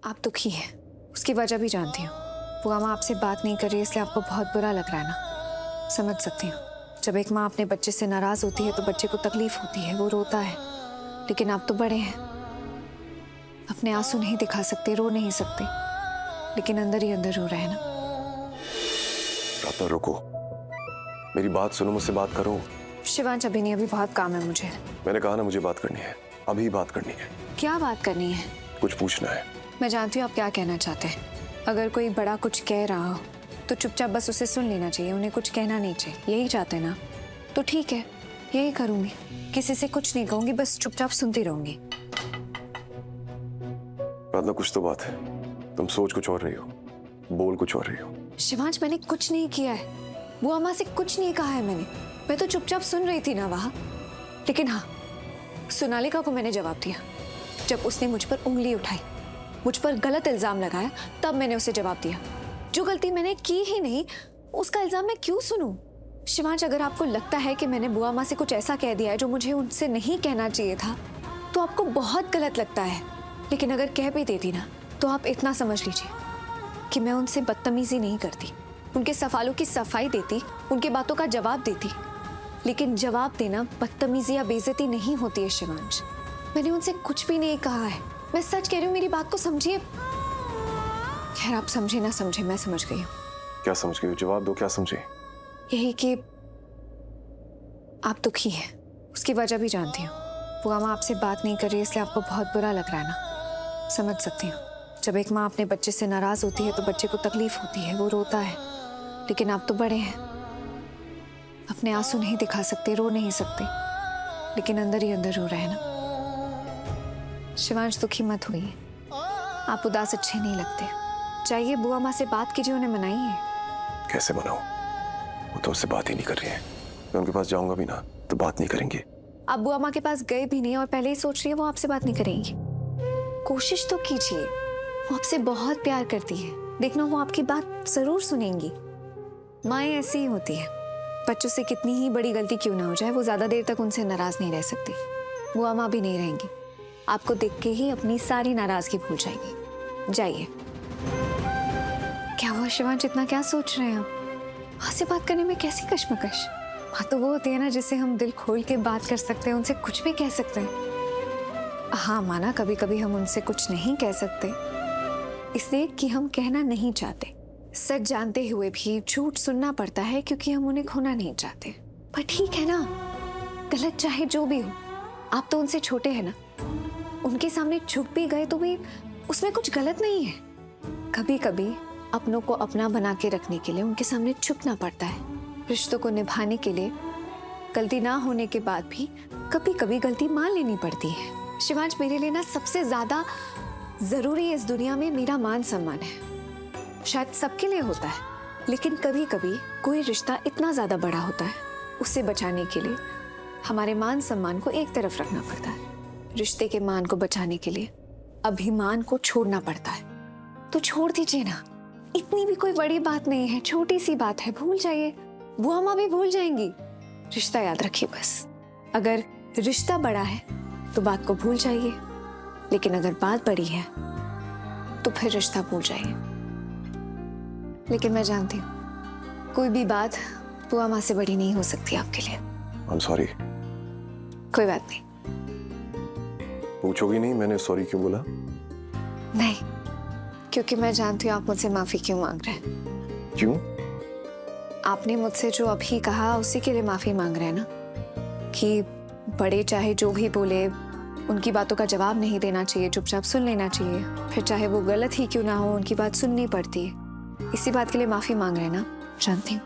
आप दुखी हैं, उसकी वजह भी जानती हूँ। बुआ माँ आपसे बात नहीं कर रही इसलिए आपको बहुत बुरा लग रहा है ना। समझ सकती हूँ, जब एक माँ अपने बच्चे से नाराज होती है तो बच्चे को तकलीफ होती है, वो रोता है। लेकिन आप तो बड़े हैं, अपने आंसू नहीं दिखा सकते, रो नहीं सकते, लेकिन अंदर ही अंदर रो रहे हैं ना। प्रार्थना रुको, मेरी बात सुनो, मुझसे बात करो। शिवांश अभी नहीं, अभी बहुत काम है मुझे। मैंने कहा ना मुझे बात करनी है, अभी बात करनी है। क्या बात करनी है? कुछ पूछना है। मैं जानती हूँ आप क्या कहना चाहते हैं। अगर कोई बड़ा कुछ कह रहा हो तो चुपचाप बस उसे सुन लेना चाहिए, उन्हें कुछ कहना नहीं चाहिए, यही चाहते हैं ना? तो ठीक है, यही करूंगी। किसी से कुछ नहीं कहूंगी, बस चुपचाप सुनती रहूंगी। प्रार्थना कुछ तो बात है, तुम सोच कुछ और रही हो, बोल कुछ और रही हो। शिवांश मैंने कुछ नहीं किया है, बुआ माँ से कुछ नहीं कहा है मैंने। मैं तो चुपचाप सुन रही थी ना वहां। लेकिन हाँ, सोनालिका को मैंने जवाब दिया। जब उसने मुझ पर उंगली उठाई, मुझ पर गलत इल्जाम लगाया, तब मैंने उसे जवाब दिया। जो गलती मैंने की ही नहीं, उसका इल्जाम मैं क्यों सुनूं? शिवांश, अगर आपको लगता है कि मैंने बुआ माँ से कुछ ऐसा कह दिया है जो मुझे उनसे नहीं कहना चाहिए था, तो आपको बहुत गलत लगता है। लेकिन अगर कह भी देती ना, तो आप इतना समझ लीजिए कि मैं उनसे बदतमीजी नहीं करती, उनके सवालों की सफाई देती, उनकी बातों का जवाब देती। लेकिन जवाब देना बदतमीजी या बेइज्जती नहीं होती है शिवांश। मैंने उनसे कुछ भी नहीं कहा है, मैं सच कह रही हूँ, मेरी बात को समझिए। खैर, आप समझे ना समझे, मैं समझ गई हूँ। क्या समझ गई हो? जवाब दो, क्या समझे? यही कि आप दुखी हैं, उसकी वजह भी जानती हूँ। बुआ माँ आपसे बात नहीं कर रही इसलिए आपको बहुत बुरा लग रहा है ना। समझ सकती हूँ, जब एक माँ अपने बच्चे से नाराज होती है तो बच्चे को तकलीफ होती है, वो रोता है। लेकिन आप तो बड़े हैं, अपने आंसू नहीं दिखा सकते, रो नहीं सकते, लेकिन अंदर ही अंदर रो रहे हैं ना। शिवांश, दुखी मत होइए, आप उदास अच्छे नहीं लगते। चाहिए बुआ माँ से बात कीजिए, उन्हें मनाइए। कैसे मनाऊं? वो तो उससे बात ही नहीं कर रही है। मैं उनके पास जाऊंगा भी ना तो बात नहीं करेंगे। आप बुआ माँ के पास गए भी नहीं और पहले ही सोच रही है वो आपसे बात नहीं करेंगी। कोशिश तो कीजिए, वो आपसे बहुत प्यार करती है, देखना वो आपकी बात जरूर सुनेंगी। माएँ ऐसी ही होती है, बच्चों से कितनी ही बड़ी गलती क्यों ना हो जाए, वो ज्यादा देर तक उनसे नाराज नहीं रह सकती। बुआ माँ भी नहीं रहेंगी, आपको देख के ही अपनी सारी नाराजगी भूल जाएगी। जाइए। क्या हुआ शिवांश, इतना क्या सोच रहे हैं आप? माँ से बात करने में कैसी कश्मकश? माँ तो वो होती है ना जिससे हम दिल खोल के बात कर सकते हैं, उनसे कुछ भी कह सकते हैं। हाँ माना, कभी कभी हम उनसे कुछ नहीं कह सकते इसलिए कि हम कहना नहीं चाहते। सच जानते हुए भी झूठ सुनना पड़ता है क्योंकि हम उन्हें खोना नहीं चाहते। पर ठीक है ना, गलत चाहे जो भी हो, आप तो उनसे छोटे हैं ना। उनके सामने झुक भी गए तो भी उसमें कुछ गलत नहीं है। कभी कभी अपनों को अपना बना के रखने के लिए उनके सामने झुकना पड़ता है। रिश्तों को निभाने के लिए गलती ना होने के बाद भी कभी कभी गलती मान लेनी पड़ती है। शिवांश, मेरे लिए ना सबसे ज्यादा जरूरी इस दुनिया में मेरा मान सम्मान है। शायद सबके लिए होता है, लेकिन कभी कभी कोई रिश्ता इतना ज्यादा बड़ा होता है, उसे बचाने के लिए हमारे मान सम्मान को एक तरफ रखना पड़ता है। रिश्ते के मान को बचाने के लिए अभिमान को छोड़ना पड़ता है। तो छोड़ दीजिए ना, इतनी भी कोई बड़ी बात नहीं है, छोटी सी बात है, भूल जाइए। बुआ माँ भी भूल जाएंगी। रिश्ता याद रखिए बस। अगर रिश्ता बड़ा है तो बात को भूल जाइए, लेकिन अगर बात बड़ी है तो फिर रिश्ता भूल जाइए। लेकिन मैं जानती हूँ कोई भी बात बुआ माँ से बड़ी नहीं हो सकती आपके लिए। I'm sorry। कोई बात नहीं। पूछोगी नहीं मैंने सॉरी क्यों बोला? नहीं, क्योंकि मैं जानती हूँ आप मुझसे माफी क्यों मांग रहे हैं। क्यों? आपने मुझसे जो अभी कहा उसी के लिए माफी मांग रहे हैं ना, कि बड़े चाहे जो भी बोले उनकी बातों का जवाब नहीं देना चाहिए, चुपचाप सुन लेना चाहिए, फिर चाहे वो गलत ही क्यों ना हो उनकी बात सुननी पड़ती है। इसी बात के लिए माफी मांग रहे हैं ना। जानती हूँ।